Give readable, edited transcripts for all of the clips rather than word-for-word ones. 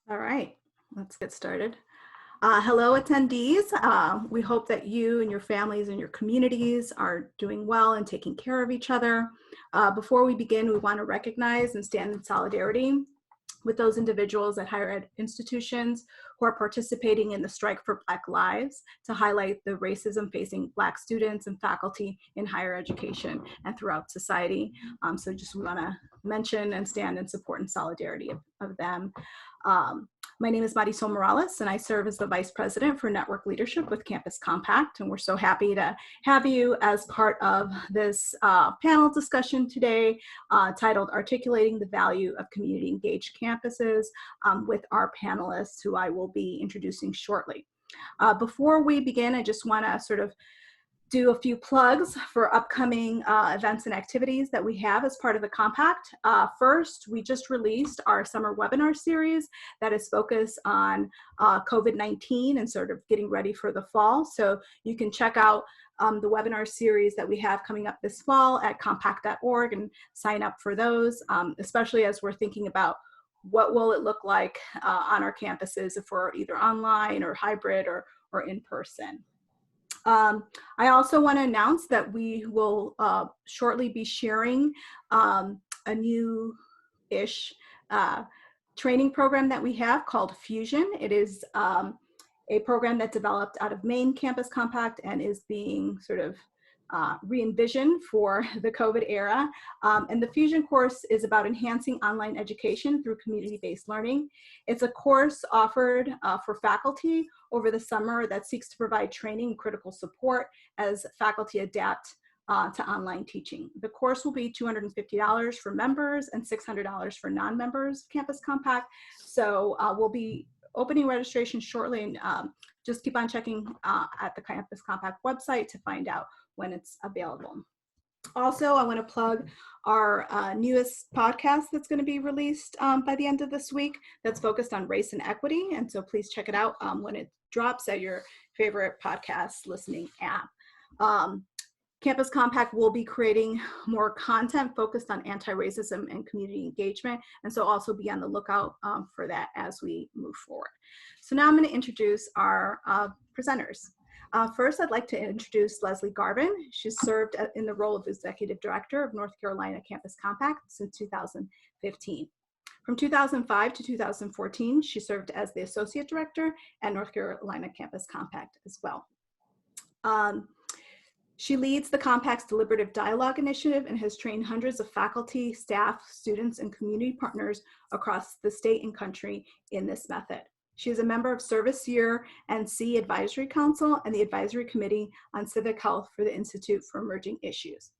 All right, let's get started. Hello, attendees. We hope that you and your families and your communities are doing well and taking care of each other. Before we begin, we want to recognize and stand in solidarity with those individuals at higher ed institutions who are participating in the Strike for Black Lives to highlight the racism facing Black students and faculty in higher education and throughout society. So just want to mention and stand in support and solidarity of them. Um, my name is Marisol Morales, and I serve as the Vice President for Network Leadership with Campus Compact, and we're so happy to have you as part of this panel discussion today titled Articulating the Value of Community Engaged Campuses with our panelists, who I will be introducing shortly. Before we begin, I just want to sort of do a few plugs for upcoming events and activities that we have as part of the Compact. First, we just released our summer webinar series that is focused on COVID-19 and sort of getting ready for the fall. So you can check out the webinar series that we have coming up this fall at compact.org and sign up for those, especially as we're thinking about what will it look like on our campuses if we're either online or hybrid or in person. I also want to announce that we will shortly be sharing a new-ish training program that we have called Fusion. It is a program that developed out of Maine Campus Compact and is being sort of re-envisioned for the COVID era. And the Fusion course is about enhancing online education through community-based learning. It's a course offered for faculty over the summer that seeks to provide training and critical support as faculty adapt to online teaching. The course will be $250 for members and $600 for non-members of Campus Compact. So we'll be opening registration shortly, and just keep on checking at the Campus Compact website to find out when it's available. Also, I want to plug our newest podcast that's going to be released by the end of this week that's focused on race and equity. And so please check it out when it drops at your favorite podcast listening app. Campus Compact will be creating more content focused on anti-racism and community engagement, and so also be on the lookout for that as we move forward. So now I'm going to introduce our presenters. First, I'd like to introduce Leslie Garvin. She's served in the role of Executive Director of North Carolina Campus Compact since 2015. From 2005 to 2014, she served as the Associate Director at North Carolina Campus Compact as well. She leads the Compact's Deliberative Dialogue Initiative and has trained hundreds of faculty, staff, students, and community partners across the state and country in this method. She is a member of Service Year and C Advisory Council and the Advisory Committee on Civic Health for the Institute for Emerging Issues.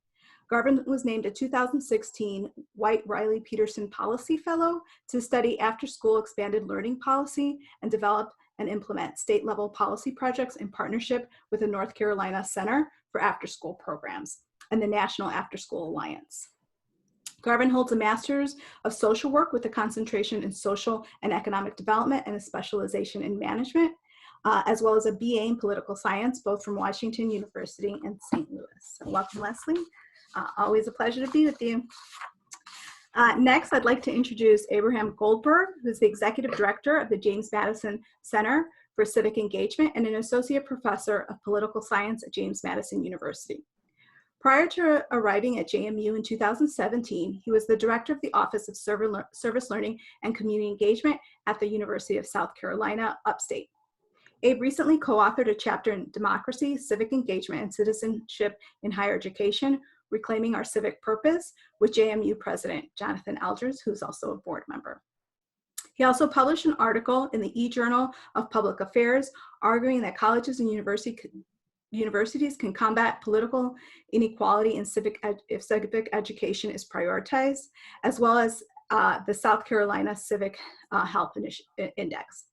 Garvin was named a 2016 White Riley Peterson Policy Fellow to study after-school expanded learning policy and develop and implement state-level policy projects in partnership with the North Carolina Center for After-School Programs and the National After-School Alliance. Garvin holds a Master's of Social Work with a concentration in Social and Economic Development and a specialization in Management, as well as a BA in Political Science, both from Washington University and St. Louis. So welcome, Leslie. Always a pleasure to be with you. Next, I'd like to introduce Abraham Goldberg, who's the Executive Director of the James Madison Center for Civic Engagement and an Associate Professor of Political Science at James Madison University. Prior to arriving at JMU in 2017, he was the Director of the Office of Service Learning and Community Engagement at the University of South Carolina, Upstate. Abe recently co-authored a chapter in Democracy, Civic Engagement, and Citizenship in Higher Education, Reclaiming Our Civic Purpose, with JMU President Jonathan Algers, who's also a board member. He also published an article in the E-Journal of Public Affairs, arguing that colleges and universities can combat political inequality if civic education is prioritized, as well as the South Carolina Civic Health Index.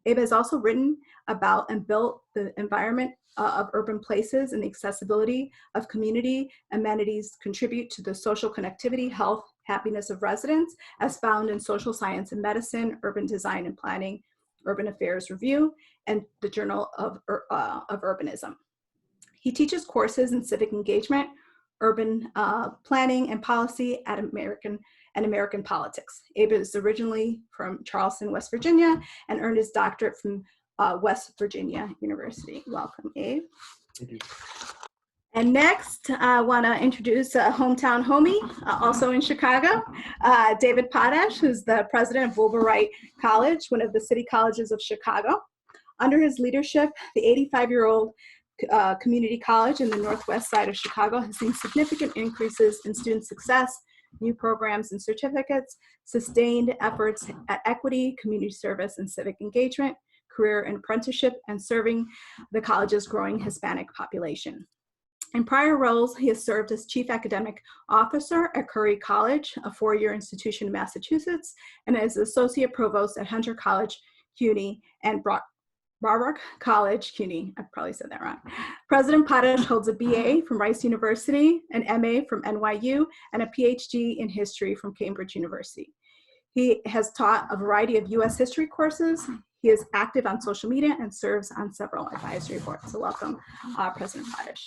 Abe has also written about and built the environment of urban places and the accessibility of community amenities contribute to the social connectivity, health, happiness of residents, as found in Social Science and Medicine, Urban Design and Planning, Urban Affairs Review, and the Journal of Urbanism. He teaches courses in civic engagement, urban planning and policy at American politics. Abe is originally from Charleston, West Virginia, and earned his doctorate from West Virginia University. Welcome, Abe. Thank you. And next, I want to introduce a hometown homie, also in Chicago, David Potash, who's the president of Wilbur Wright College, one of the city colleges of Chicago. Under his leadership, the 85-year-old community college in the northwest side of Chicago has seen significant increases in student success, new programs and certificates, sustained efforts at equity, community service, and civic engagement, career and apprenticeship, and serving the college's growing Hispanic population. In prior roles, he has served as Chief Academic Officer at Curry College, a four-year institution in Massachusetts, and as Associate Provost at Hunter College, CUNY, and Barbara College, CUNY. I probably said that wrong. President Potash holds a BA from Rice University, an MA from NYU, and a PhD in history from Cambridge University. He has taught a variety of U.S. history courses. He is active on social media and serves on several advisory boards. So welcome, President Potash.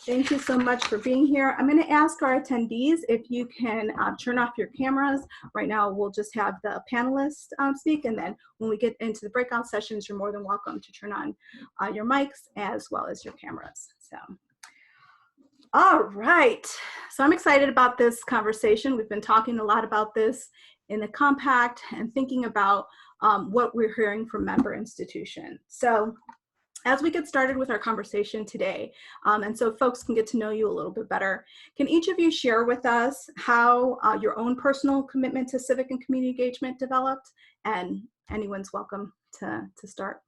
Thank you so much for being here. I'm going to ask our attendees if you can turn off your cameras. Right now, we'll just have the panelists speak, and then when we get into the breakout sessions, you're more than welcome to turn on your mics as well as your cameras. So, all right. So I'm excited about this conversation. We've been talking a lot about this in the compact and thinking about what we're hearing from member institutions. So as we get started with our conversation today, and so folks can get to know you a little bit better, can each of you share with us how your own personal commitment to civic and community engagement developed? And anyone's welcome to start.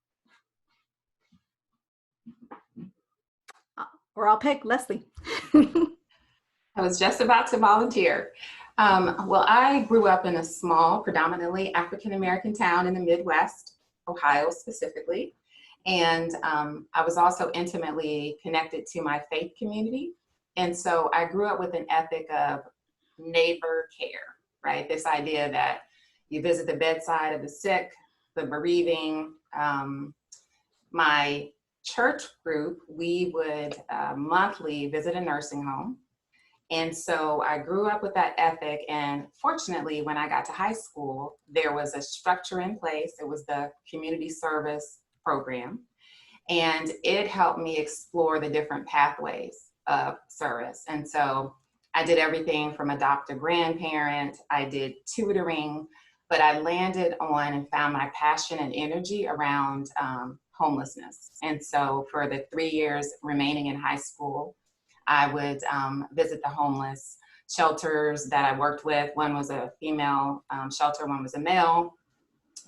Or I'll pick Leslie. I was just about to volunteer. Well, I grew up in a small, predominantly African-American town in the Midwest, Ohio specifically. And I was also intimately connected to my faith community. And so I grew up with an ethic of neighbor care, right? This idea that you visit the bedside of the sick, the bereaving. My church group, we would monthly visit a nursing home. And so I grew up with that ethic. And fortunately, when I got to high school, there was a structure in place. It was the community service program, and it helped me explore the different pathways of service. And so I did everything from adopt a grandparent, I did tutoring, but I landed on and found my passion and energy around homelessness. And so for the 3 years remaining in high school, I would visit the homeless shelters that I worked with. One was a female shelter, one was a male.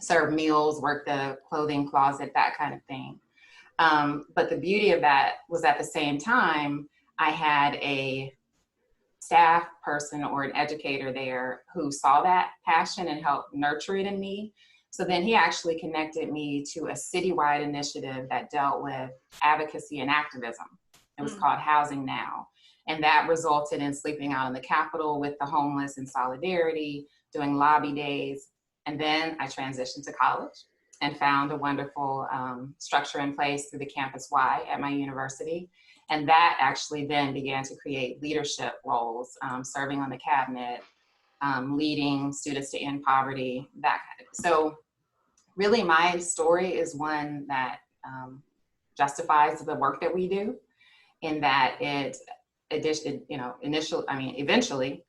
Serve meals, work the clothing closet, that kind of thing. But the beauty of that was at the same time, I had a staff person or an educator there who saw that passion and helped nurture it in me. So then he actually connected me to a citywide initiative that dealt with advocacy and activism. It was called Housing Now. And that resulted in sleeping out in the Capitol with the homeless in solidarity, doing lobby days. And then I transitioned to college and found a wonderful structure in place through the Campus Y at my university. And that actually then began to create leadership roles, serving on the cabinet, leading students to end poverty, that kind of. So really my story is one that justifies the work that we do, in that it eventually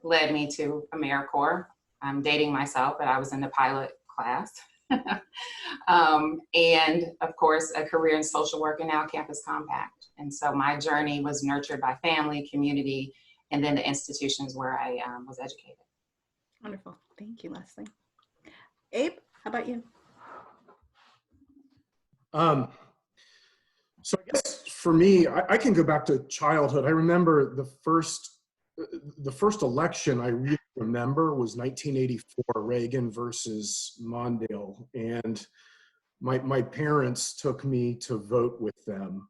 led me to AmeriCorps. I'm dating myself, but I was in the pilot class. And of course, a career in social work and now Campus Compact. And so my journey was nurtured by family, community, and then the institutions where I was educated. Wonderful. Thank you, Leslie. Abe, how about you? So I guess for me, I can go back to childhood. I remember the first election I really remember was 1984, Reagan versus Mondale. And my parents took me to vote with them.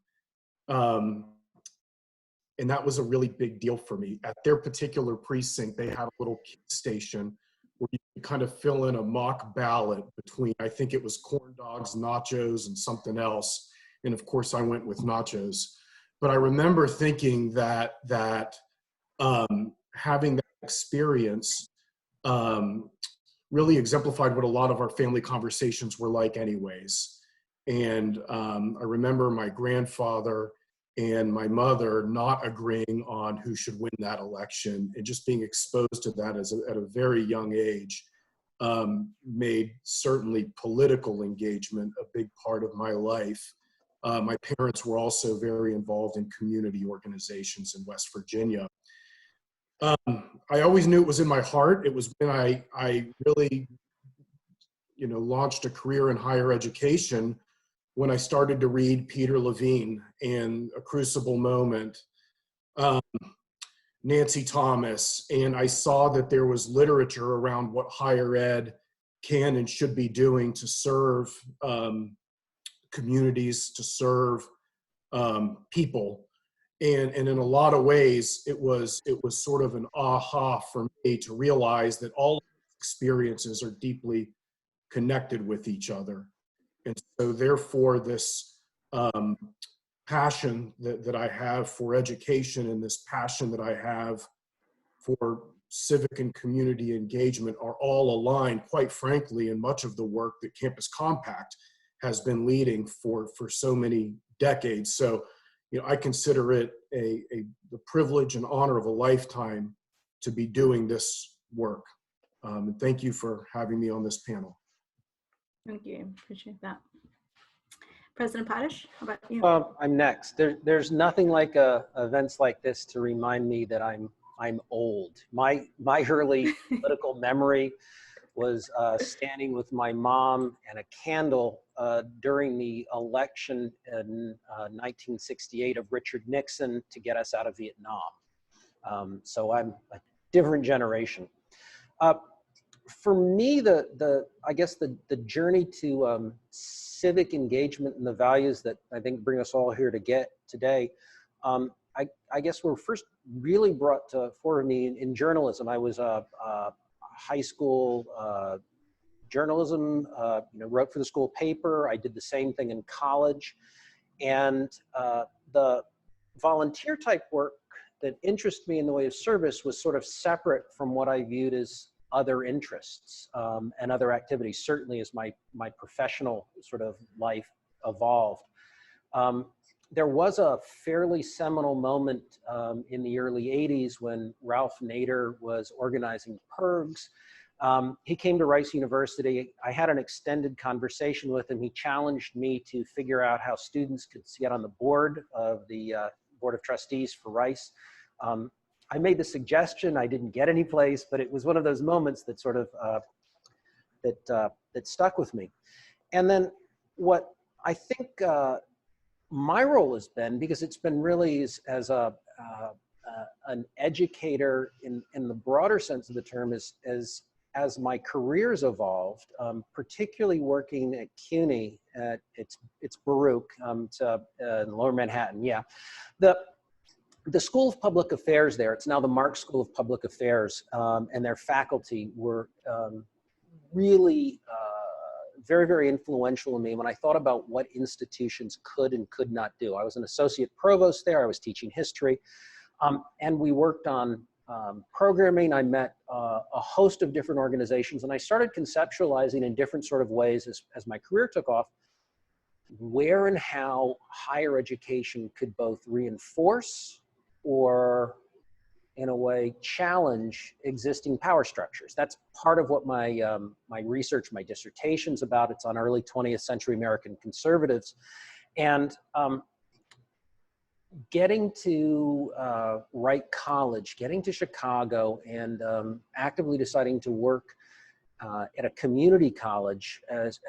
And that was a really big deal for me. At their particular precinct, they had a little kid station where you could kind of fill in a mock ballot between, I think it was corn dogs, nachos, and something else. And of course, I went with nachos. but I remember thinking that having that experience really exemplified what a lot of our family conversations were like anyways. And I remember my grandfather and my mother not agreeing on who should win that election, and just being exposed to that at a very young age made certainly political engagement a big part of my life. My parents were also very involved in community organizations in West Virginia. I always knew it was in my heart. It was when I really, launched a career in higher education, when I started to read Peter Levine and A Crucible Moment, Nancy Thomas, and I saw that there was literature around what higher ed can and should be doing to serve communities, to serve people. And in a lot of ways, it was sort of an aha for me to realize that all experiences are deeply connected with each other. And so therefore, this passion that I have for education, and this passion that I have for civic and community engagement are all aligned, quite frankly, in much of the work that Campus Compact has been leading for so many decades. So, I consider it the privilege and honor of a lifetime to be doing this work. And thank you for having me on this panel. Thank you. Appreciate that. President Potash, how about you? I'm next. There's nothing like events like this to remind me that I'm old. My early political memory was standing with my mom and a candle during the election in 1968 of Richard Nixon to get us out of Vietnam. So I'm a different generation. For me, I guess the journey to civic engagement and the values that I think bring us all here to get today, I guess were first really brought for me in journalism. I was a high school journalism, wrote for the school paper. I did the same thing in college, and the volunteer type work that interested me in the way of service was sort of separate from what I viewed as other interests and other activities, certainly as my professional sort of life evolved. There was a fairly seminal moment in the early 80s when Ralph Nader was organizing PIRGs. He came to Rice University. I had an extended conversation with him. He challenged me to figure out how students could get on the board of the Board of Trustees for Rice. I made the suggestion. I didn't get any place, but it was one of those moments that sort of that stuck with me. And then what I think my role has been, because it's been really as an educator in the broader sense of the term, as my career's evolved, particularly working at CUNY, it's Baruch, in Lower Manhattan, yeah. The School of Public Affairs there, it's now the Mark School of Public Affairs, and their faculty were really very, very influential in me when I thought about what institutions could and could not do. I was an associate provost there. I was teaching history, and we worked on programming. I met a host of different organizations, and I started conceptualizing in different sort of ways as my career took off, where and how higher education could both reinforce or, in a way, challenge existing power structures. That's part of what my my research, my dissertation's about. It's on early 20th century American conservatives. And getting to Wright College, getting to Chicago, and actively deciding to work at a community college,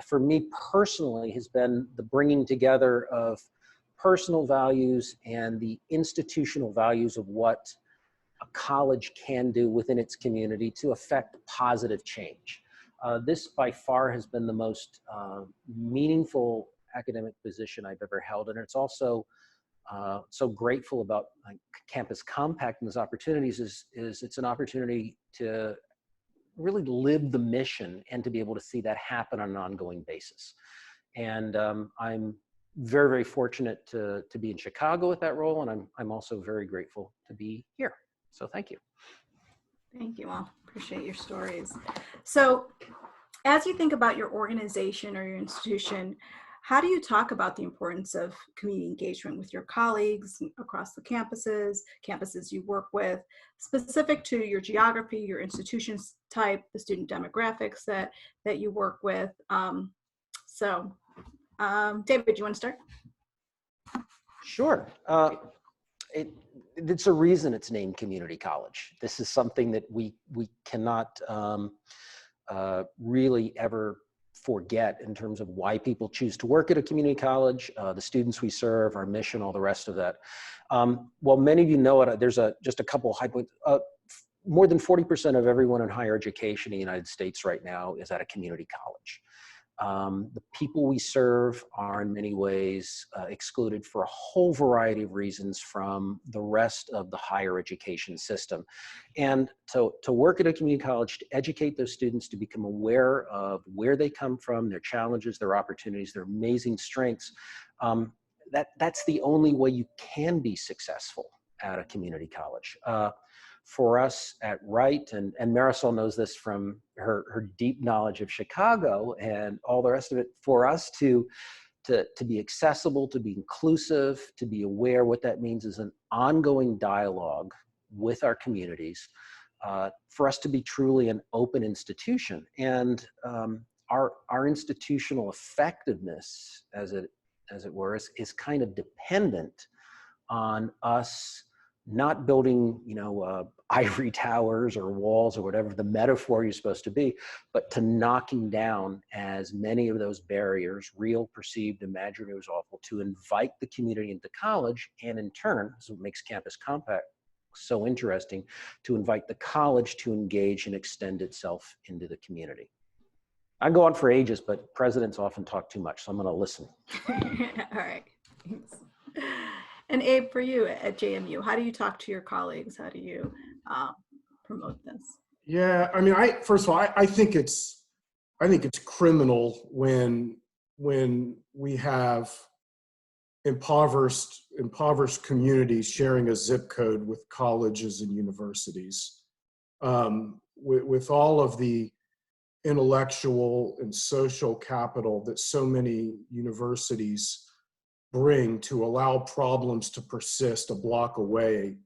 for me personally, has been the bringing together of personal values and the institutional values of what a college can do within its community to affect positive change. This by far has been the most meaningful academic position I've ever held, and it's also so grateful about Campus Compact and those opportunities is it's an opportunity to really live the mission and to be able to see that happen on an ongoing basis. And I'm very, very fortunate to be in Chicago with that role, and I'm also very grateful to be here. So thank you. Thank you all. Appreciate your stories. So as you think about your organization or your institution, how do you talk about the importance of community engagement with your colleagues across the campuses you work with, specific to your geography, your institution's type, the student demographics that you work with? David, do you want to start? Sure. It's a reason it's named community college. This is something that we cannot really ever forget in terms of why people choose to work at a community college, the students we serve, our mission, all the rest of that. Well, many of you know it. There's just a couple of high points. More than 40% of everyone in higher education in the United States right now is at a community college. The people we serve are in many ways excluded for a whole variety of reasons from the rest of the higher education system. And to work at a community college, to educate those students, to become aware of where they come from, their challenges, their opportunities, their amazing strengths, that's the only way you can be successful at a community college. For us at Wright, and Marisol knows this from her deep knowledge of Chicago and all the rest of it, for us to be accessible, to be inclusive, to be aware, what that means is an ongoing dialogue with our communities, for us to be truly an open institution. And our institutional effectiveness, as it were, is kind of dependent on us not building, ivory towers or walls or whatever the metaphor you're supposed to be, but to knocking down as many of those barriers, real, perceived, imaginary, was awful, to invite the community into college, and in turn, this is what makes Campus Compact so interesting, to invite the college to engage and extend itself into the community. I go on for ages, but presidents often talk too much, so I'm going to listen. All right. Thanks. And Abe, for you at JMU, how do you talk to your colleagues? How do you promote this? Yeah, I mean, first of all, I think it's criminal when we have impoverished communities sharing a zip code with colleges and universities. With all of the intellectual and social capital that so many universities bring, to allow problems to persist a block away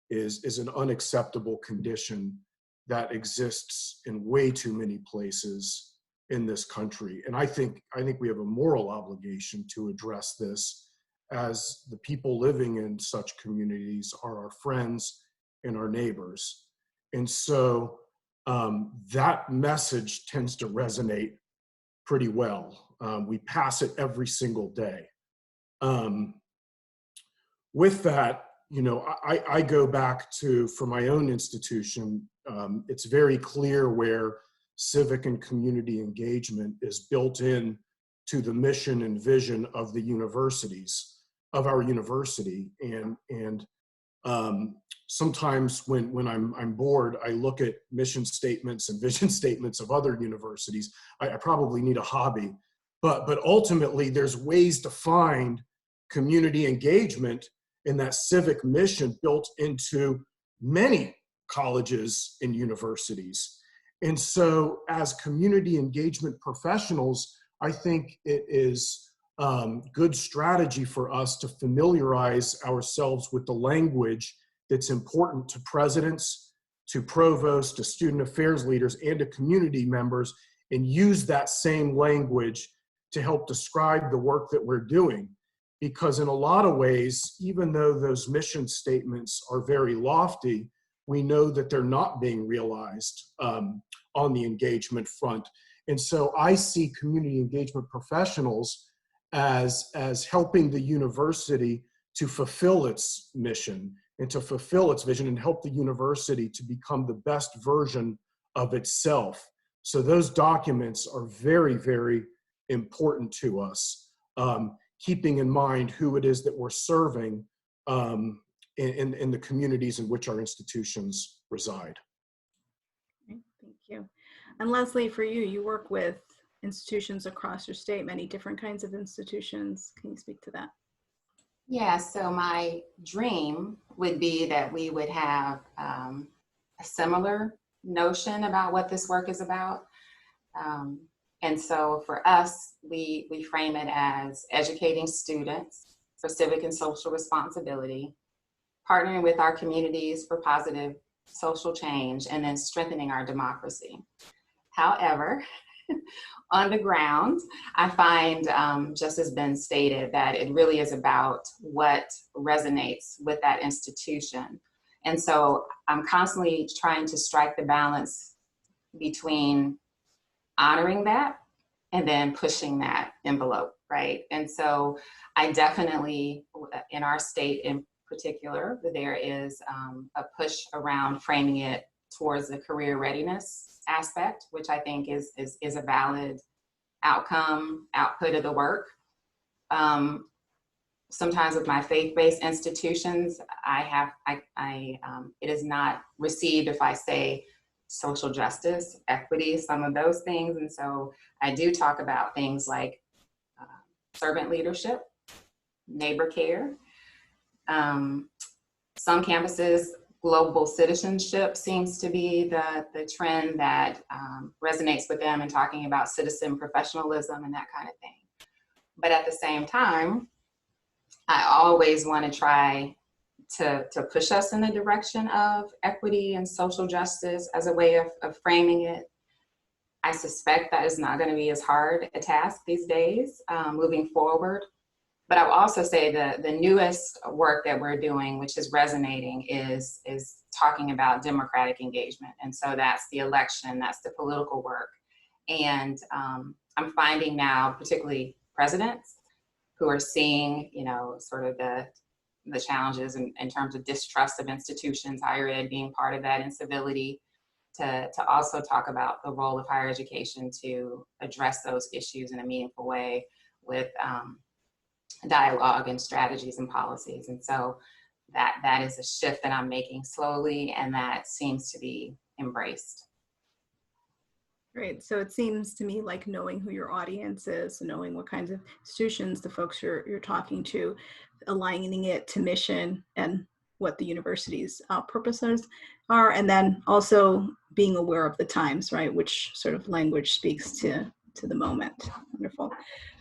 is an unacceptable condition that exists in way too many places in this country. And I think we have a moral obligation to address this, as the people living in such communities are our friends and our neighbors. And so that message tends to resonate pretty well. We pass it every single day. With that, I go back to, for my own institution, it's very clear where civic and community engagement is built in to the mission and vision of the universities, of our university. And sometimes when I'm bored, I look at mission statements and vision statements of other universities. I probably need a hobby, but ultimately there's ways to find community engagement in that civic mission built into many colleges and universities. And so as community engagement professionals, I think it is good strategy for us to familiarize ourselves with the language that's important to presidents, to provosts, to student affairs leaders, and to community members, and use that same language to help describe the work that we're doing. Because in a lot of ways, even though those mission statements are very lofty, we know that they're not being realized on the engagement front. And so I see community engagement professionals as helping the university to fulfill its mission and to fulfill its vision, and help the university to become the best version of itself. So those documents are very, very important to us. Keeping in mind who it is that we're serving in the communities in which our institutions reside. Thank you. And Leslie, for you, you work with institutions across your state, many different kinds of institutions. Can you speak to that? Yeah, so my dream would be that we would have a similar notion about what this work is about. And so for us, we frame it as educating students for civic and social responsibility, partnering with our communities for positive social change, and then strengthening our democracy. However, on the ground, I find, just as Ben stated, that it really is about what resonates with that institution. And so I'm constantly trying to strike the balance between honoring that and then pushing that envelope, right? And so I definitely, in our state in particular, there is a push around framing it towards the career readiness aspect, which I think is a valid output of the work. Sometimes with my faith-based institutions, it is not received if I say social justice, equity, some of those things. And so I do talk about things like servant leadership, neighbor care. Some campuses, global citizenship seems to be the trend that resonates with them, and talking about citizen professionalism and that kind of thing. But at the same time, I always want to try to push us in the direction of equity and social justice as a way of framing it. I suspect that is not going to be as hard a task these days moving forward. But I will also say the newest work that we're doing, which is resonating, is talking about democratic engagement. And so that's the election, that's the political work. And I'm finding now, particularly presidents who are seeing, sort of the challenges in terms of distrust of institutions, higher ed being part of that, incivility, to also talk about the role of higher education to address those issues in a meaningful way with dialogue and strategies and policies. And so that is a shift that I'm making slowly, and that seems to be embraced. Great. So it seems to me like knowing who your audience is, knowing what kinds of institutions, the folks you're talking to, aligning it to mission and what the university's purposes are, and then also being aware of the times, right? Which sort of language speaks to the moment. Wonderful.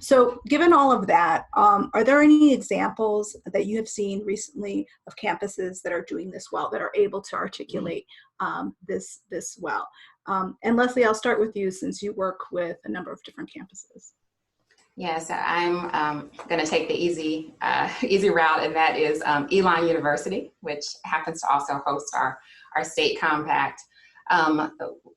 So given all of that, are there any examples that you have seen recently of campuses that are doing this well, that are able to articulate this well? And Leslie, I'll start with you since you work with a number of different campuses. Yes, I'm going to take the easy route, and that is Elon University, which happens to also host our state compact.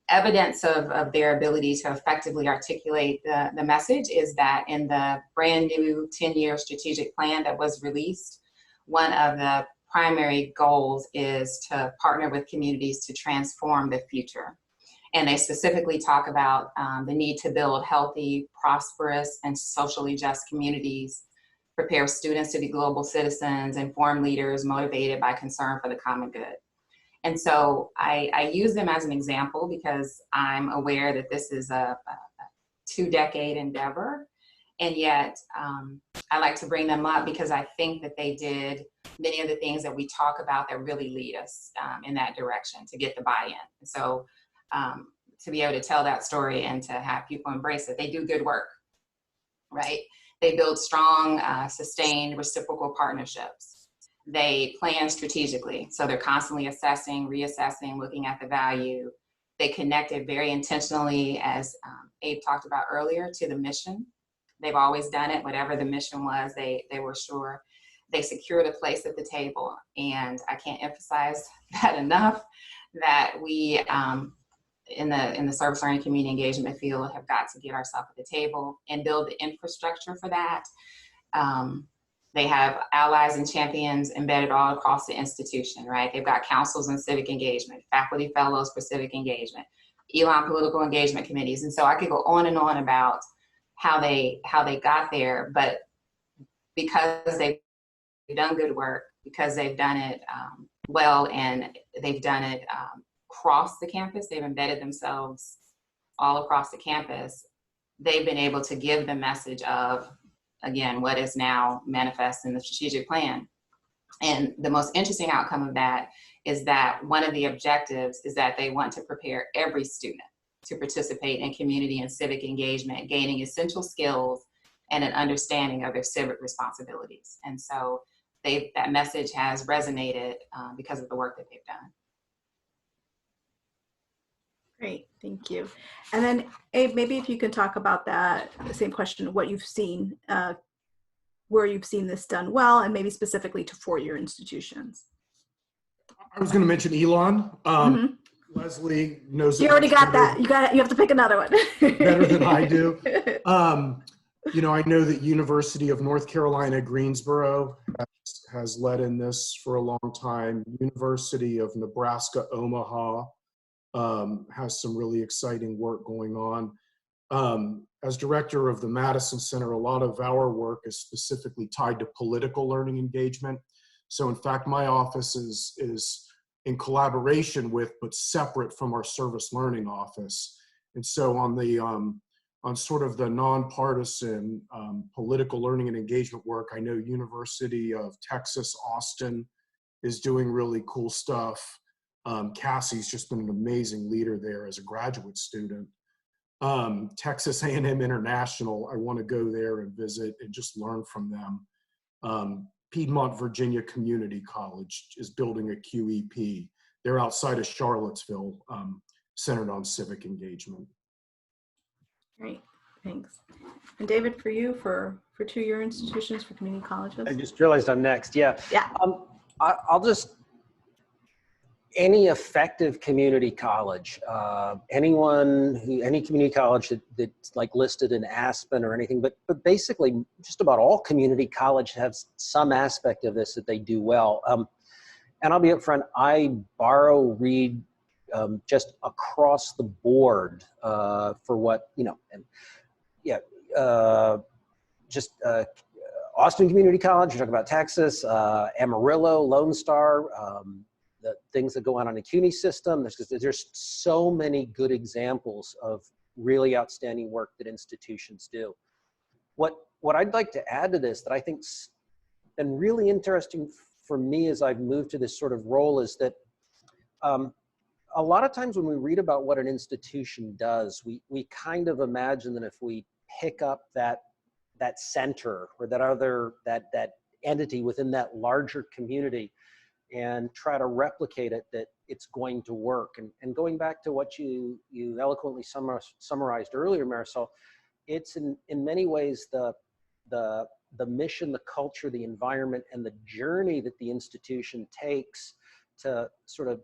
Evidence of their ability to effectively articulate the message is that in the brand new 10-year strategic plan that was released, one of the primary goals is to partner with communities to transform the future. And they specifically talk about the need to build healthy, prosperous, and socially just communities, prepare students to be global citizens, inform leaders motivated by concern for the common good. And so I use them as an example because I'm aware that this is a 2-decade endeavor. And yet I like to bring them up because I think that they did many of the things that we talk about that really lead us in that direction to get the buy-in. And so to be able to tell that story and to have people embrace it, they do good work, right? They build strong, sustained, reciprocal partnerships. They plan strategically. So they're constantly assessing, reassessing, looking at the value. They connected very intentionally, as Abe talked about earlier, to the mission. They've always done it. Whatever the mission was, they were sure. They secured a place at the table. And I can't emphasize that enough, that we, in the service learning community engagement field, have got to get ourselves at the table and build the infrastructure for that. They have allies and champions embedded all across the institution, right? They've got councils and civic engagement, faculty fellows for civic engagement, Elon political engagement committees. And so I could go on and on about how they got there, but because they've done good work, because they've done it well, and they've done it across the campus, they've embedded themselves all across the campus, they've been able to give the message of, again, what is now manifest in the strategic plan. And the most interesting outcome of that is that one of the objectives is that they want to prepare every student to participate in community and civic engagement, gaining essential skills and an understanding of their civic responsibilities. And so that message has resonated because of the work that they've done. Great, thank you. And then Abe, maybe if you can talk about that, the same question, what you've seen, where you've seen this done well, and maybe specifically to four-year institutions. I was going to mention Elon. Leslie knows. You already got that. You have to pick another one. Better than I do. You know, I know that University of North Carolina, Greensboro has led in this for a long time. University of Nebraska, Omaha has some really exciting work going on. As director of the Madison Center, a lot of our work is specifically tied to political learning engagement. So in fact, my office is in collaboration with, but separate from our service learning office. And so on the, on sort of the nonpartisan political learning and engagement work, I know University of Texas, Austin is doing really cool stuff. Cassie's just been an amazing leader there as a graduate student. Texas A&M International, I want to go there and visit and just learn from them. Piedmont, Virginia Community College is building a QEP. They're outside of Charlottesville, centered on civic engagement. Great, thanks. And David, for you, for two-year institutions, for community colleges? I just realized I'm next, yeah. Yeah. I'll just, any effective community college, any community college that's like listed in Aspen or anything, but basically just about all community college has some aspect of this that they do well. And I'll be upfront, I read just across the board for what, you know, and yeah, Austin Community College, you're talking about Texas, Amarillo, Lone Star, the things that go on the CUNY system. There's so many good examples of really outstanding work that institutions do. What I'd like to add to this that I think's been really interesting for me as I've moved to this sort of role is that a lot of times when we read about what an institution does, we kind of imagine that if we pick up that center or that entity within that larger community and try to replicate it, that it's going to work. And going back to what you eloquently summarized earlier, Marisol, it's in many ways the mission, the culture, the environment, and the journey that the institution takes to sort of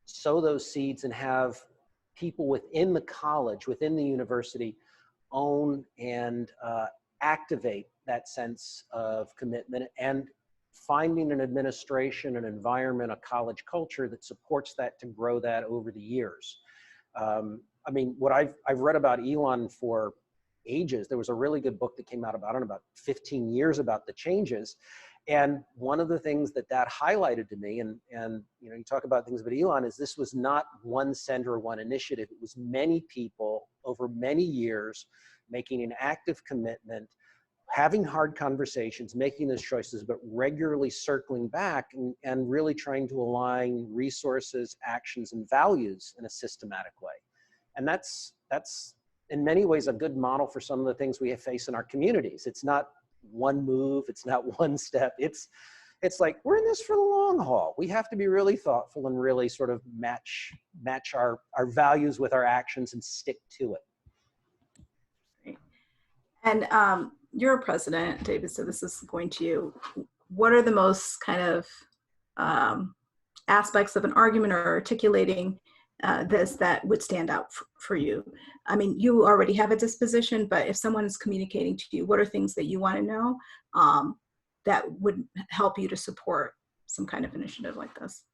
sow those seeds and have people within the college, within the university, own and activate that sense of commitment, and finding an administration, an environment, a college culture that supports that to grow that over the years. I mean, what I've read about Elon for ages. There was a really good book that came out about, I don't know, about 15 years about the changes. And one of the things that highlighted to me, and you know, you talk about things about Elon, is this was not one center or one initiative. It was many people over many years making an active commitment, having hard conversations, making those choices, but regularly circling back and really trying to align resources, actions, and values in a systematic way. And that's in many ways a good model for some of the things we face in our communities. It's not one move, it's not one step. It's like, we're in this for the long haul. We have to be really thoughtful and really sort of match our values with our actions and stick to it. Great. And you're a president, David, so this is going to you. What are the most kind of aspects of an argument or articulating this that would stand out for you? I mean, you already have a disposition, but if someone is communicating to you, what are things that you want to know that would help you to support some kind of initiative like this?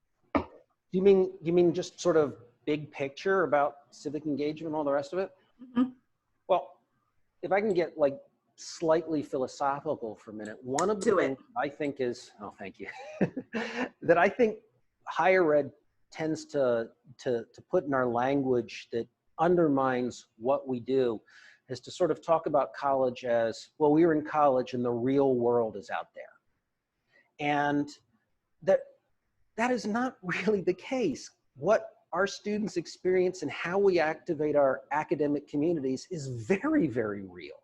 You mean just sort of big picture about civic engagement and all the rest of it? Mm-hmm. Well, if I can get like slightly philosophical for a minute, one of the things I think is, oh, thank you, that I think higher ed tends to put in our language that undermines what we do is to sort of talk about college as, well, we were in college and the real world is out there. And that is not really the case. What our students experience and how we activate our academic communities is very, very real.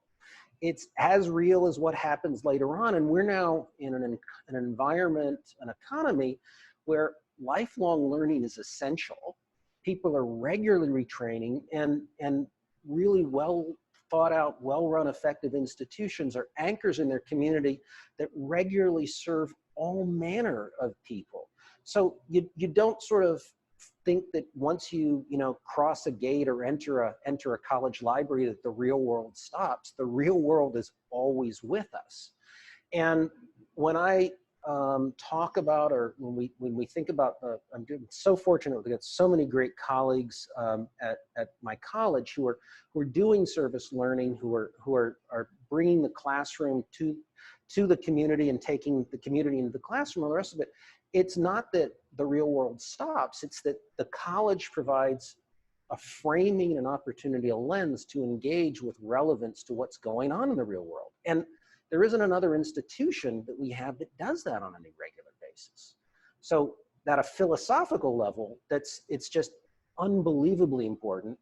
It's as real as what happens later on. And we're now in an environment, an economy where lifelong learning is essential. People are regularly retraining, and really well thought out, well-run, effective institutions are anchors in their community that regularly serve all manner of people. So you don't sort of think that once you cross a gate or enter a college library that the real world stops. The real world is always with us. And when I talk about, or when we think about, I'm so fortunate to get so many great colleagues at my college who are doing service learning, who are bringing the classroom to the community and taking the community into the classroom, all the rest of it. It's not that the real world stops, it's that the college provides a framing, an opportunity, a lens to engage with relevance to what's going on in the real world. And there isn't another institution that we have that does that on any regular basis. So at a philosophical level, it's just unbelievably important.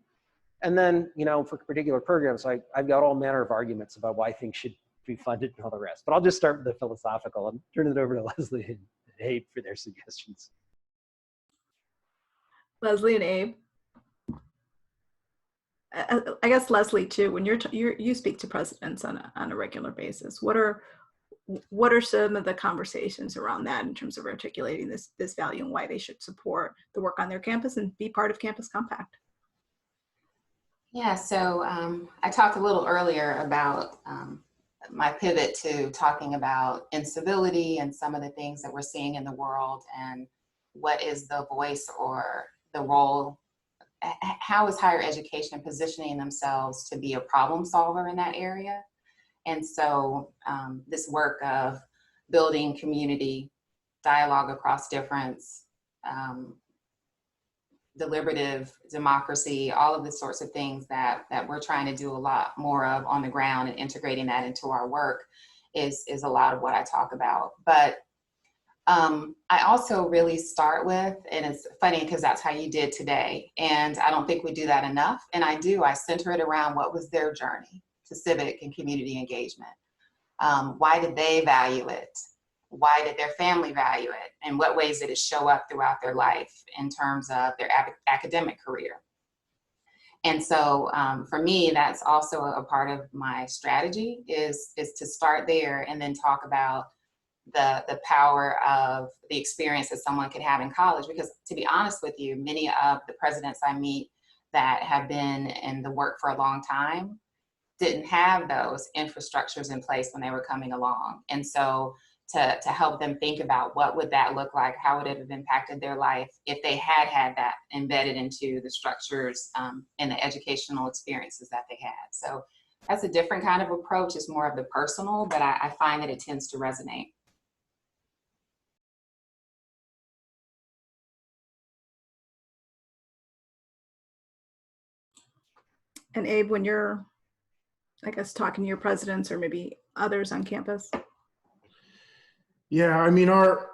And then, for particular programs, I've got all manner of arguments about why things should be funded and all the rest. But I'll just start with the philosophical and turn it over to Leslie and Abe for their suggestions. Leslie and Abe. I guess Leslie too. When you speak to presidents on a regular basis, what are some of the conversations around that in terms of articulating this value and why they should support the work on their campus and be part of Campus Compact? Yeah, so I talked a little earlier about my pivot to talking about incivility and some of the things that we're seeing in the world, and what is the voice or the role, how is higher education positioning themselves to be a problem solver in that area. And so this work of building community, dialogue across difference, deliberative democracy, all of the sorts of things that we're trying to do a lot more of on the ground, and integrating that into our work is a lot of what I talk about. But I also really start with, and it's funny because that's how you did today, and I don't think we do that enough, and I center it around what was their journey to civic and community engagement. Why did they value it? Why did their family value it? And what ways did it show up throughout their life in terms of their academic career? And so for me, that's also a part of my strategy is to start there and then talk about the power of the experience that someone could have in college. Because to be honest with you, many of the presidents I meet that have been in the work for a long time didn't have those infrastructures in place when they were coming along. And so to help them think about what would that look like, how would it have impacted their life if they had that embedded into the structures and the educational experiences that they had. So that's a different kind of approach. It's more of the personal, but I find that it tends to resonate. And Abe, when you're, I guess, talking to your presidents or maybe others on campus? Yeah, I mean, our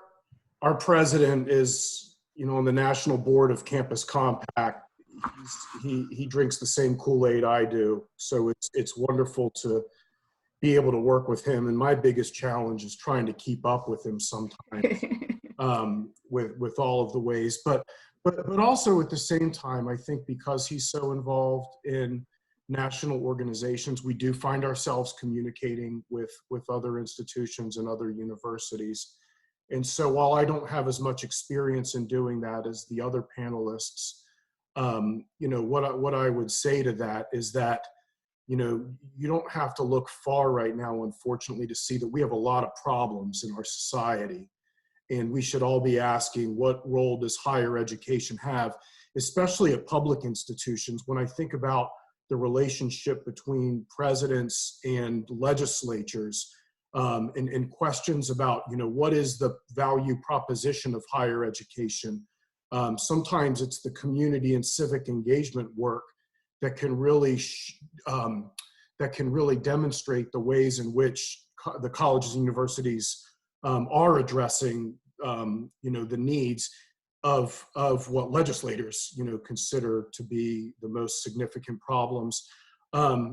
president is, on the national board of Campus Compact. He drinks the same Kool-Aid I do, so it's wonderful to be able to work with him. And my biggest challenge is trying to keep up with him sometimes with all of the ways, but also at the same time, I think because he's so involved in national organizations, we do find ourselves communicating with other institutions and other universities. And so while I don't have as much experience in doing that as the other panelists, what I would say to that is that, you don't have to look far right now, unfortunately, to see that we have a lot of problems in our society. And we should all be asking, what role does higher education have, especially at public institutions? When I think about the relationship between presidents and legislatures, and questions about, what is the value proposition of higher education? Sometimes it's the community and civic engagement work that can really that can really demonstrate the ways in which the colleges and universities are addressing, the needs of what legislators, consider to be the most significant problems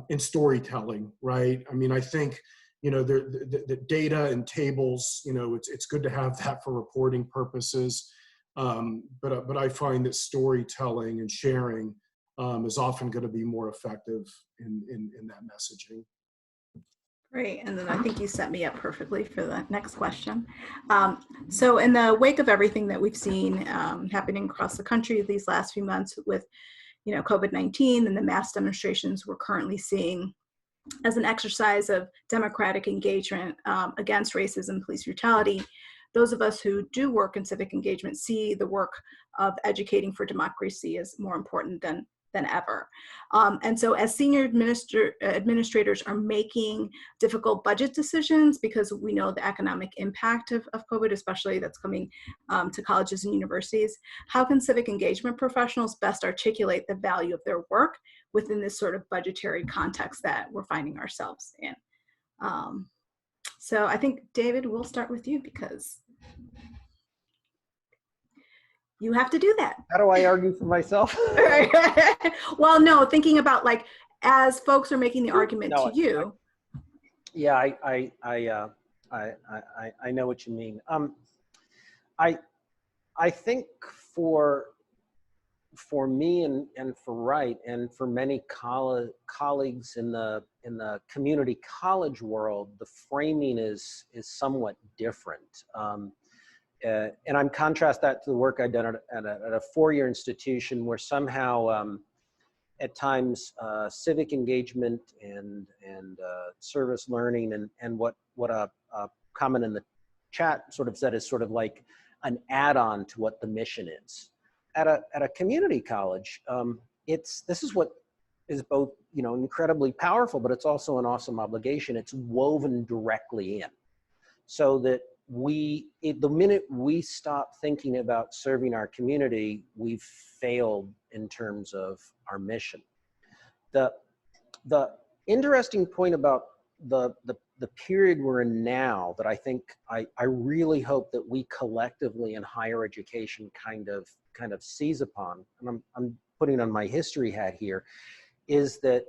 in storytelling, right? I mean, I think, the data and tables, it's good to have that for reporting purposes. But I find that storytelling and sharing is often going to be more effective in that messaging. Great, and then I think you set me up perfectly for the next question. So in the wake of everything that we've seen happening across the country these last few months with, COVID-19 and the mass demonstrations we're currently seeing as an exercise of democratic engagement against racism, police brutality, those of us who do work in civic engagement see the work of educating for democracy as more important than ever. And so as senior administrators are making difficult budget decisions because we know the economic impact of COVID, especially that's coming to colleges and universities, how can civic engagement professionals best articulate the value of their work within this sort of budgetary context that we're finding ourselves in? So I think, David, we'll start with you because you have to do that. How do I argue for myself? Well, no, thinking about like, as folks are making the argument to you. Yeah, I know what you mean. I think for me and for Wright and for many colleagues in the community college world, the framing is somewhat different. And I'm contrast that to the work I've done at a four-year institution where somehow at times civic engagement and service learning and what a comment in the chat sort of said is sort of like an add-on to what the mission is. At a community college, this is what is both incredibly powerful, but it's also an awesome obligation. It's woven directly in, so that the minute we stop thinking about serving our community, we've failed in terms of our mission. The interesting point about the period we're in now that I think I really hope that we collectively in higher education kind of seize upon, and I'm putting on my history hat here, is that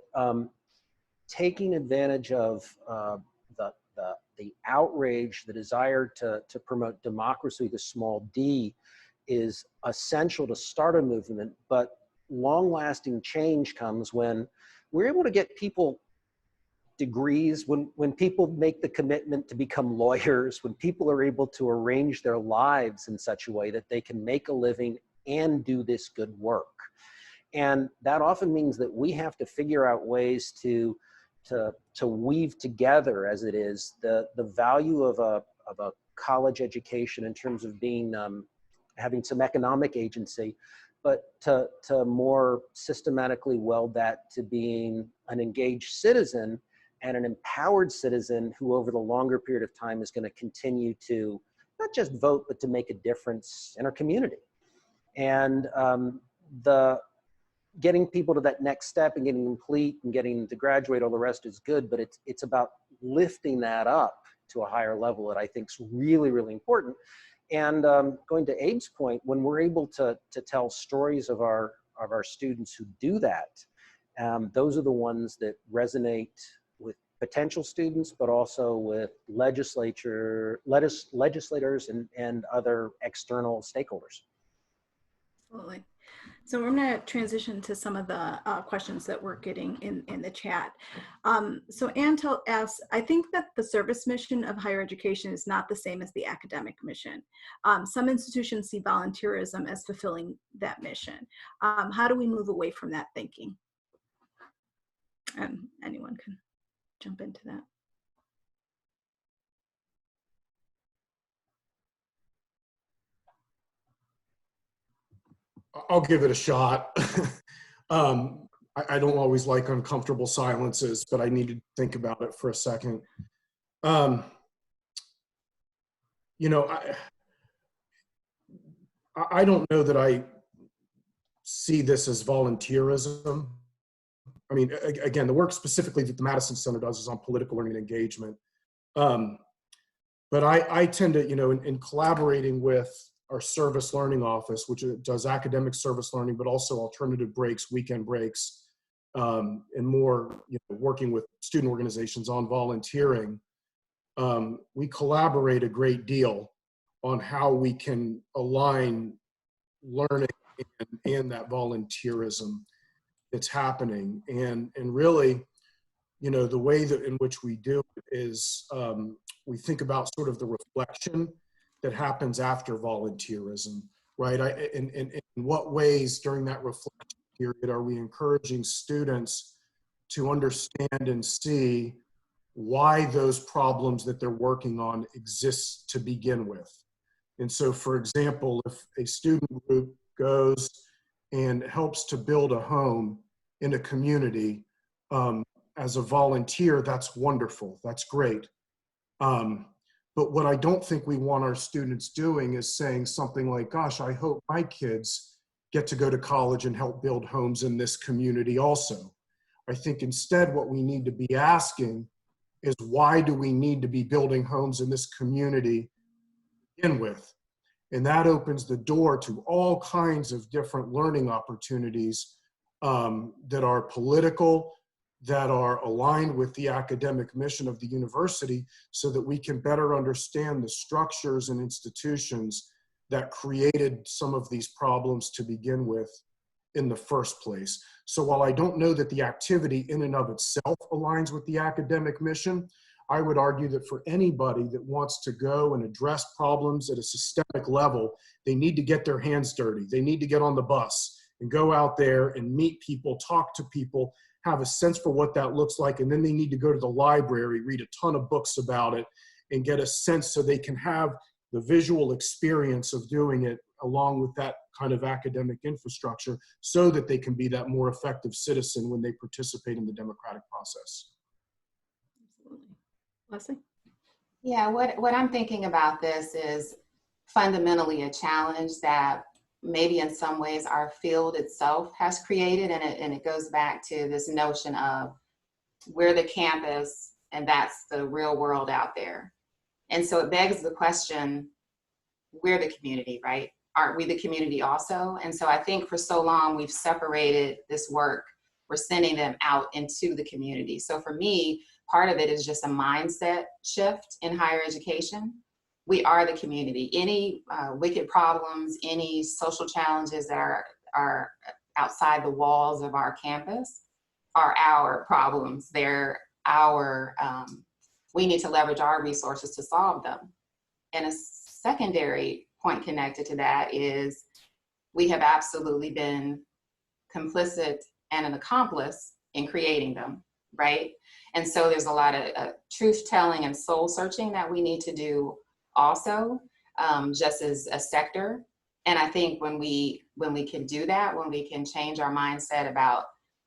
taking advantage of the outrage, the desire to promote democracy, the small d, is essential to start a movement, but long-lasting change comes when we're able to get people degrees, when people make the commitment to become lawyers, when people are able to arrange their lives in such a way that they can make a living and do this good work. And that often means that we have to figure out ways to weave together, as it is, the value of a college education in terms of being having some economic agency, but to more systematically weld that to being an engaged citizen and an empowered citizen who over the longer period of time is going to continue to not just vote, but to make a difference in our community. And getting people to that next step and getting complete and getting to graduate, all the rest is good, but it's about lifting that up to a higher level that I think is really, really important. And going to Abe's point, when we're able to tell stories of our students who do that, those are the ones that resonate with potential students, but also with legislators and other external stakeholders. Absolutely. So we're going to transition to some of the questions that we're getting in the chat. So Ann asks, I think that the service mission of higher education is not the same as the academic mission. Some institutions see volunteerism as fulfilling that mission. How do we move away from that thinking? Anyone can jump into that. I'll give it a shot. I don't always like uncomfortable silences, but I need to think about it for a second. I don't know that I see this as volunteerism. I mean, again, the work specifically that the Madison Center does is on political learning and engagement. But I tend to, in collaborating with our service learning office, which does academic service learning, but also alternative breaks, weekend breaks, and more, working with student organizations on volunteering, we collaborate a great deal on how we can align learning and that volunteerism that's happening. And really, the way that in which we do it is we think about sort of the reflection that happens after volunteerism, right? In what ways during that reflection period are we encouraging students to understand and see why those problems that they're working on exist to begin with? And so, for example, if a student group goes and helps to build a home in a community as a volunteer, that's wonderful, that's great. But what I don't think we want our students doing is saying something like, gosh, I hope my kids get to go to college and help build homes in this community also. I think instead what we need to be asking is, why do we need to be building homes in this community to begin with? And that opens the door to all kinds of different learning opportunities that are political, that are aligned with the academic mission of the university, so that we can better understand the structures and institutions that created some of these problems to begin with in the first place. So while I don't know that the activity in and of itself aligns with the academic mission, I would argue that for anybody that wants to go and address problems at a systemic level, they need to get their hands dirty. They need to get on the bus and go out there and meet people, talk to people, have a sense for what that looks like, and then they need to go to the library, read a ton of books about it, and get a sense so they can have the visual experience of doing it along with that kind of academic infrastructure, so that they can be that more effective citizen when they participate in the democratic process. Absolutely. Leslie? Yeah, what I'm thinking about this is fundamentally a challenge that maybe in some ways our field itself has created, and it goes back to this notion of we're the campus and that's the real world out there. And so it begs the question, we're the community, right? Aren't we the community also? And so I think for so long we've separated this work. We're sending them out into the community. So for me, part of it is just a mindset shift in higher education. We are the community. Any wicked problems, any social challenges that are outside the walls of our campus are our problems. They're our, we need to leverage our resources to solve them. And a secondary point connected to that is we have absolutely been complicit and an accomplice in creating them, right? And so there's a lot of truth telling and soul searching that we need to do also, just as a sector. And I think when we can do that, when we can change our mindset about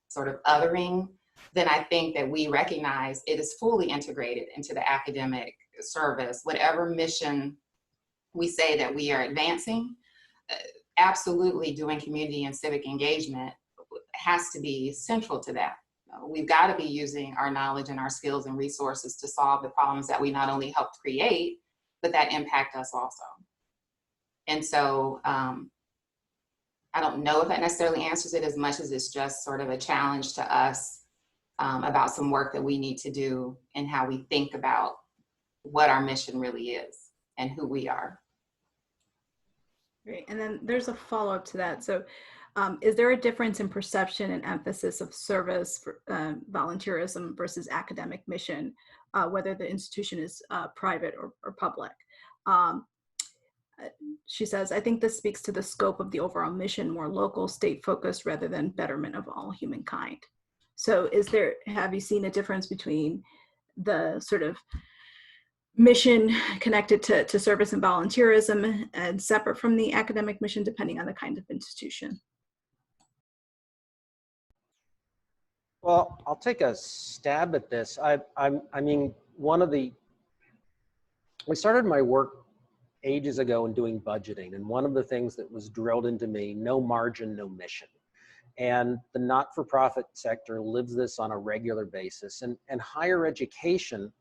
sort of othering, then I think that we recognize it is fully integrated into the academic service. Whatever mission we say that we are advancing, absolutely doing community and civic engagement has to be central to that. We've got to be using our knowledge and our skills and resources to solve the problems that we not only helped create, but that impact us also. And so I don't know if that necessarily answers it, as much as it's just sort of a challenge to us about some work that we need to do and how we think about what our mission really is and who we are. Great. And then there's a follow-up to that. So is there a difference in perception and emphasis of service for volunteerism versus academic mission, whether the institution is private or public? She says, I think this speaks to the scope of the overall mission, more local, state focused rather than betterment of all humankind. So have you seen a difference between the sort of mission connected to service and volunteerism and separate from the academic mission, depending on the kind of institution? Well, I'll take a stab at this. I mean, I started my work ages ago in doing budgeting, and one of the things that was drilled into me, no margin, no mission. And the not-for-profit sector lives this on a regular basis. And higher education,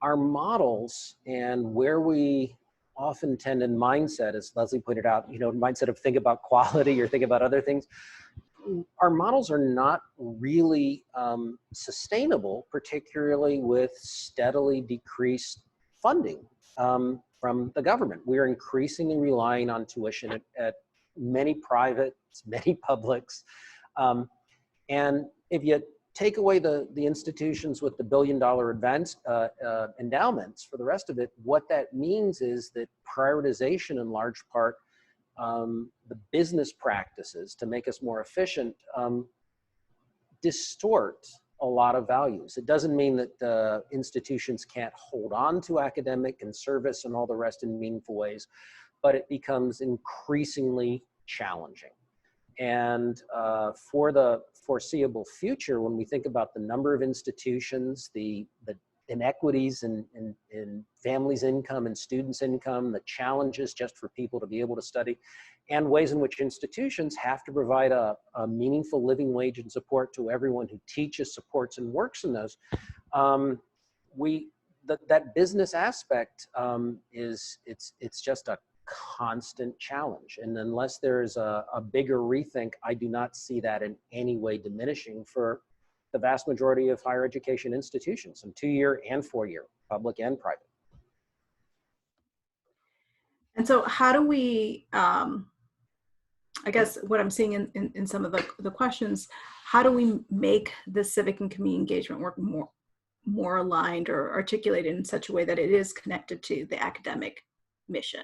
our models and where we often tend in mindset, as Leslie pointed out, mindset of think about quality or think about other things, our models are not really sustainable, particularly with steadily decreased funding from the government. We're increasingly relying on tuition at many privates, many publics. And if you take away the institutions with the billion-dollar endowments for the rest of it, what that means is that prioritization in large part, the business practices to make us more efficient, distort a lot of values. It doesn't mean that institutions can't hold on to academic and service and all the rest in meaningful ways, but it becomes increasingly challenging. And for the foreseeable future, when we think about the number of institutions, the inequities in families' income and students' income, the challenges just for people to be able to study, and ways in which institutions have to provide a meaningful living wage and support to everyone who teaches, supports, and works in those, that business aspect it's just a constant challenge. And unless there's a bigger rethink, I do not see that in any way diminishing for the vast majority of higher education institutions, in 2-year and 4-year, public and private. And so how do we, I guess what I'm seeing in some of the questions, how do we make the civic and community engagement work more aligned or articulated in such a way that it is connected to the academic mission,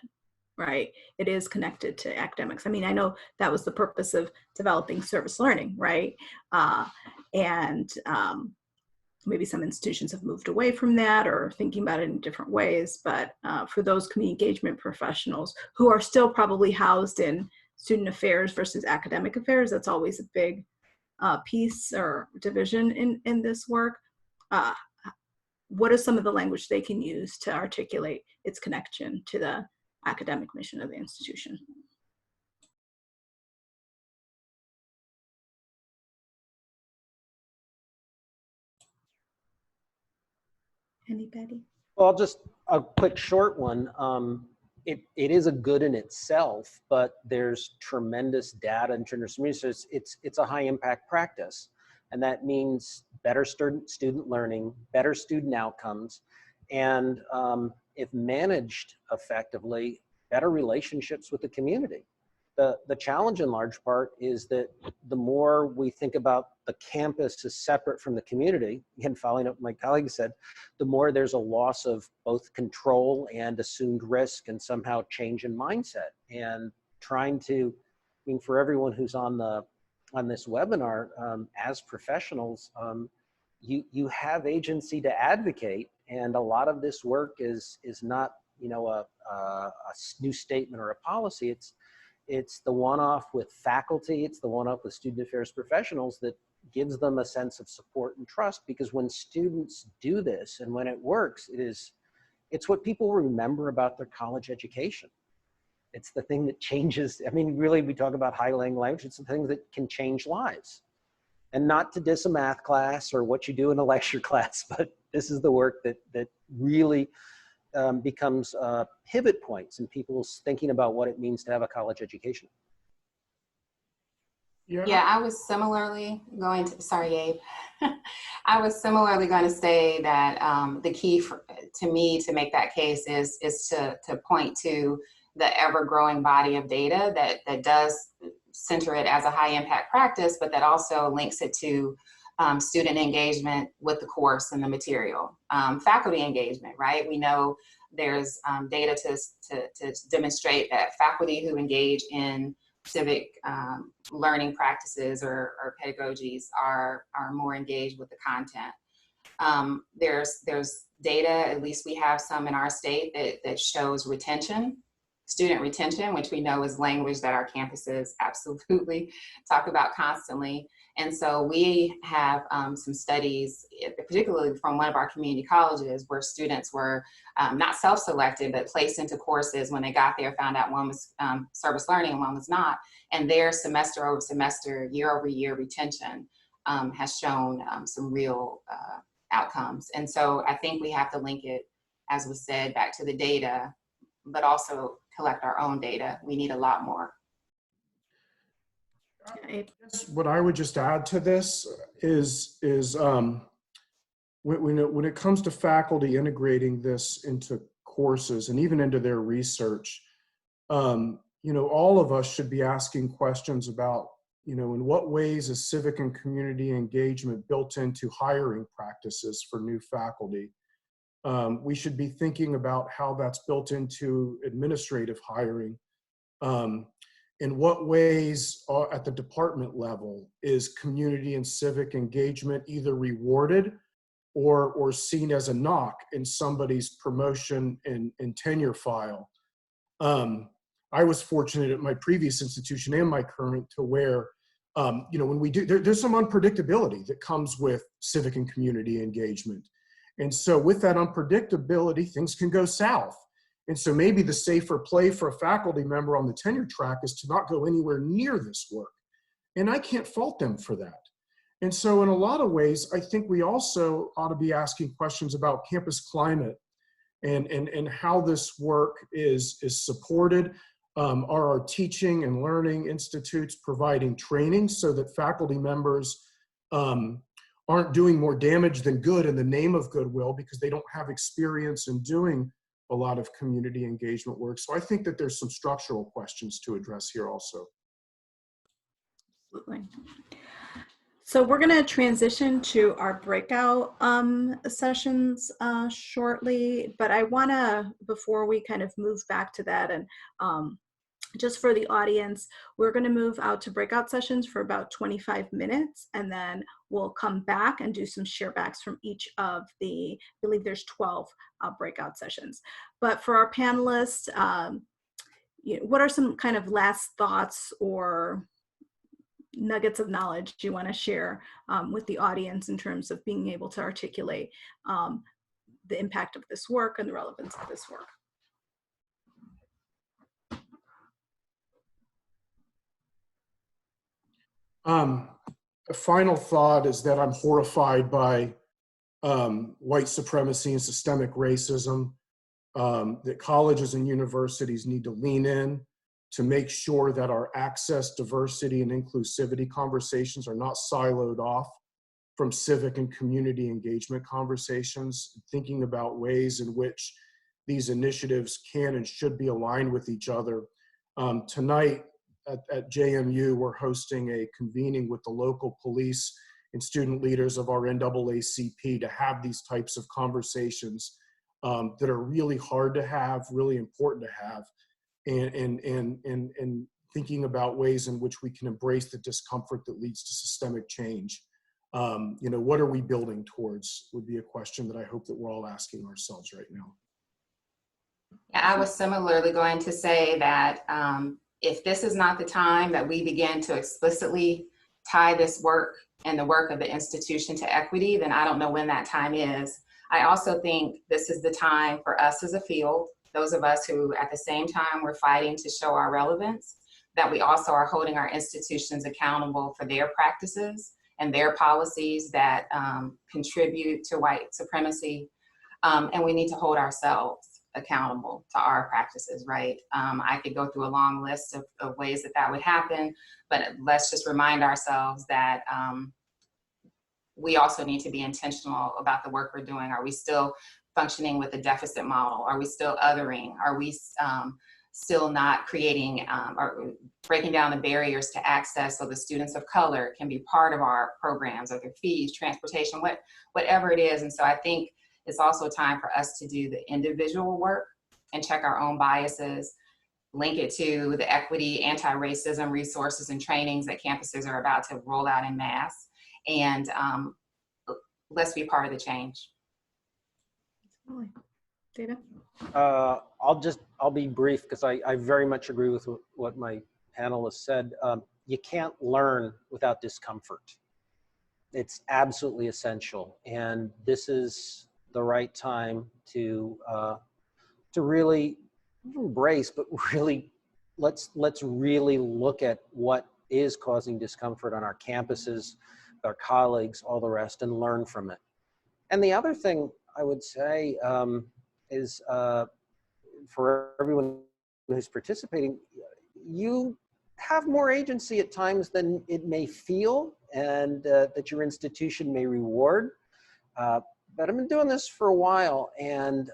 right? It is connected to academics. I mean, I know that was the purpose of developing service learning, right? Maybe some institutions have moved away from that or thinking about it in different ways. But for those community engagement professionals who are still probably housed in student affairs versus academic affairs, that's always a big piece or division in this work. What is some of the language they can use to articulate its connection to the academic mission of the institution? Anybody? Well, just a quick short one. It is a good in itself, but there's tremendous data and tremendous research. It's a high impact practice. And that means better student learning, better student outcomes, and if managed effectively, better relationships with the community. The challenge in large part is that the more we think about the campus as separate from the community, again, following up what my colleague said, the more there's a loss of both control and assumed risk and somehow change in mindset. And trying to, I mean, for everyone who's on this webinar, as professionals, you have agency to advocate, and a lot of this work is not, a new statement or a policy. It's the one-off with faculty, it's the one-off with student affairs professionals that gives them a sense of support and trust, because when students do this and when it works, it's what people remember about their college education. It's the thing that changes. I mean, really, we talk about highlighting language. It's the thing that can change lives. And not to diss a math class or what you do in a lecture class, but this is the work that really becomes pivot points in people's thinking about what it means to have a college education. Yeah, I was similarly going to, sorry, Abe. I was similarly going to say that the key to me to make that case is to point to the ever-growing body of data that does center it as a high-impact practice, but that also links it to student engagement with the course and the material. Faculty engagement, right? We know there's data to demonstrate that faculty who engage in civic learning practices or pedagogies are more engaged with the content. There's data, at least we have some in our state, that shows student retention, which we know is language that our campuses absolutely talk about constantly. And so we have some studies, particularly from one of our community colleges, where students were not self-selected, but placed into courses when they got there, found out one was service learning and one was not. And their semester over semester, year over year retention has shown some real outcomes. And so I think we have to link it, as was said, back to the data, but also collect our own data. We need a lot more. What I would just add to this is when it comes to faculty integrating this into courses and even into their research, all of us should be asking questions about, in what ways is civic and community engagement built into hiring practices for new faculty? We should be thinking about how that's built into administrative hiring. In what ways at the department level is community and civic engagement either rewarded or seen as a knock in somebody's promotion and tenure file? I was fortunate at my previous institution and my current to where, when we do, there's some unpredictability that comes with civic and community engagement. And so with that unpredictability, things can go south. And so maybe the safer play for a faculty member on the tenure track is to not go anywhere near this work. And I can't fault them for that. And so in a lot of ways, I think we also ought to be asking questions about campus climate and how this work is supported. Are our teaching and learning institutes providing training so that faculty members aren't doing more damage than good in the name of goodwill because they don't have experience in doing a lot of community engagement work? So I think that there's some structural questions to address here also. Absolutely. So we're going to transition to our breakout sessions shortly, but I want to, before we kind of move back to that, and just for the audience, we're going to move out to breakout sessions for about 25 minutes, and then we'll come back and do some share backs from each of the, I believe there's 12 breakout sessions. But for our panelists, what are some kind of last thoughts or nuggets of knowledge you want to share with the audience in terms of being able to articulate the impact of this work and the relevance of this work? A final thought is that I'm horrified by white supremacy and systemic racism, that colleges and universities need to lean in to make sure that our access, diversity, and inclusivity conversations are not siloed off from civic and community engagement conversations, thinking about ways in which these initiatives can and should be aligned with each other. Tonight, at JMU, we're hosting a convening with the local police and student leaders of our NAACP to have these types of conversations that are really hard to have, really important to have, and thinking about ways in which we can embrace the discomfort that leads to systemic change. What are we building towards would be a question that I hope that we're all asking ourselves right now. Yeah, I was similarly going to say that if this is not the time that we begin to explicitly tie this work and the work of the institution to equity, then I don't know when that time is. I also think this is the time for us as a field, those of us who at the same time we're fighting to show our relevance, that we also are holding our institutions accountable for their practices and their policies that contribute to white supremacy. And we need to hold ourselves accountable to our practices, right? I could go through a long list of ways that would happen, but let's just remind ourselves that we also need to be intentional about the work we're doing. Are we still functioning with a deficit model? Are we still othering? Are we still not creating or breaking down the barriers to access so the students of color can be part of our programs, or their fees, transportation, whatever it is? And so I think it's also time for us to do the individual work and check our own biases, link it to the equity, anti-racism resources and trainings that campuses are about to roll out en masse. And let's be part of the change. David? I'll be brief because I very much agree with what my panelists said. You can't learn without discomfort. It's absolutely essential. And this is the right time to really embrace, but really let's really look at what is causing discomfort on our campuses, our colleagues, all the rest, and learn from it. And the other thing I would say is for everyone who's participating, you have more agency at times than it may feel, and that your institution may reward. But I've been doing this for a while, and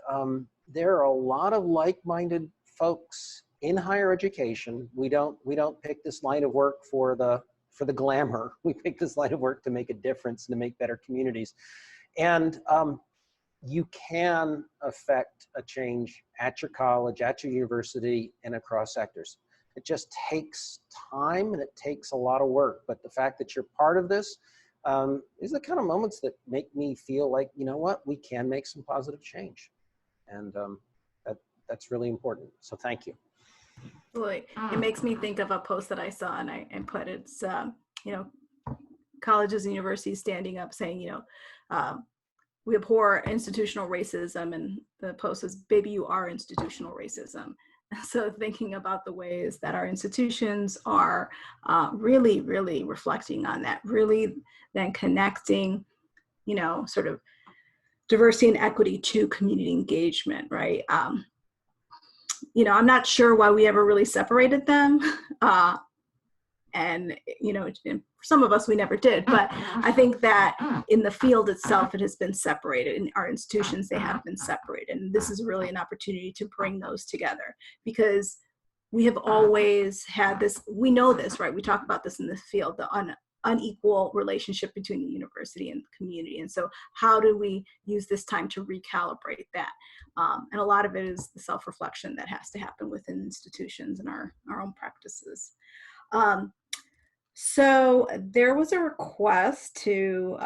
there are a lot of like-minded folks in higher education. We don't pick this line of work for the glamour. We pick this line of work to make a difference and to make better communities. And you can affect a change at your college, at your university, and across sectors. It just takes time and it takes a lot of work. But the fact that you're part of this is the kind of moments that make me feel like, you know what, we can make some positive change. And that's really important. So thank you. Absolutely. It makes me think of a post that I saw, and I put it's, you know, colleges and universities standing up saying, you know, we abhor institutional racism, and the post is, baby, you are institutional racism. So thinking about the ways that our institutions are really, really reflecting on that, really then connecting, you know, sort of diversity and equity to community engagement, right? You know, I'm not sure why we ever really separated them. And, you know, for some of us, we never did. But I think that in the field itself, it has been separated. In our institutions, they have been separated. And this is really an opportunity to bring those together, because we have always had this, we know this, right? We talk about this in the field, the unequal relationship between the university and the community. And so how do we use this time to recalibrate that? And a lot of it is the self-reflection that has to happen within institutions and our own practices. So there was a request to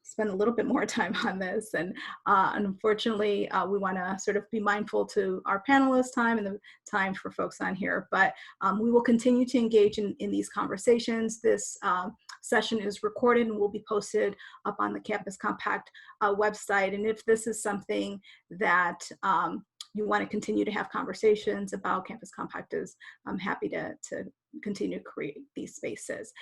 spend a little bit more time on this, and unfortunately we want to sort of be mindful to our panelists' time and the time for folks on here, but we will continue to engage in these conversations. This session is recorded and will be posted up on the Campus Compact website, and if this is something that you want to continue to have conversations about, Campus Compact is happy to continue to create these spaces.